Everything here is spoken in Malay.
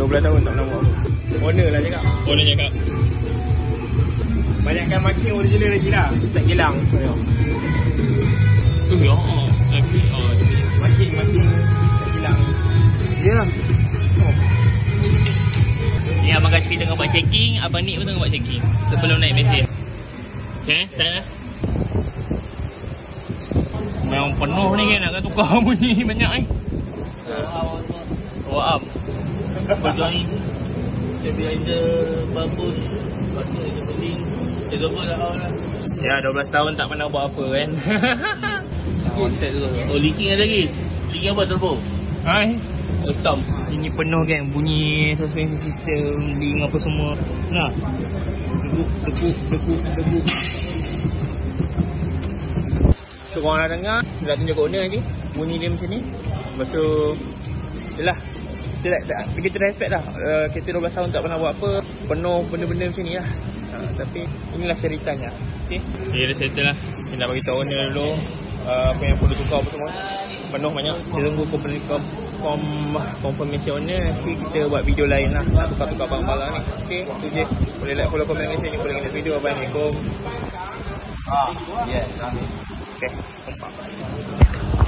12 tahun tak pernah buat apa. Owner lah cakap. Owner cakap. Banyakkan makin original lagi lah. Tak hilang. Ya. Tapi makin tak hilang. Ya lah. Ni Abang Kashfi tengah buat checking, Abang Nik pun tengah buat checking sebelum naik mesin. Start lah. Memang penuh ni kan, nak tukar bunyi banyak ni. Power up. Berjoin. Stabilizer, bambus, stabilizer beling. Jaga buat lah. Ya, 12 tahun tak pernah buat apa kan. Set tu. Oh, leaking ada lagi. Leaking apa turbo? Hai. Asam. Ini penuh kan bunyi suspension system, link apa semua. Nah. Deguk. So korang dah dengar, dah tunjuk kat owner lagi. Bunyi dia macam ni. Lepas tu yelah, kita dah expect dah. Kita 12 tahun tak pernah buat apa, penuh benda-benda macam ni lah. Tapi inilah ceritanya. Okay, dia dah settle lah. Kita nak bagi tahu owner dulu apa yang perlu tukar apa semua. Penuh banyak. Kita tunggu confirmation owner. Nanti kita buat video lain lah, nak tukar-tukar barang-barang ni. Okay, itu je. Boleh like, follow, komen kat sini. Jumpa lagi next video. Assalamualaikum. Yes. Okay, jumpa.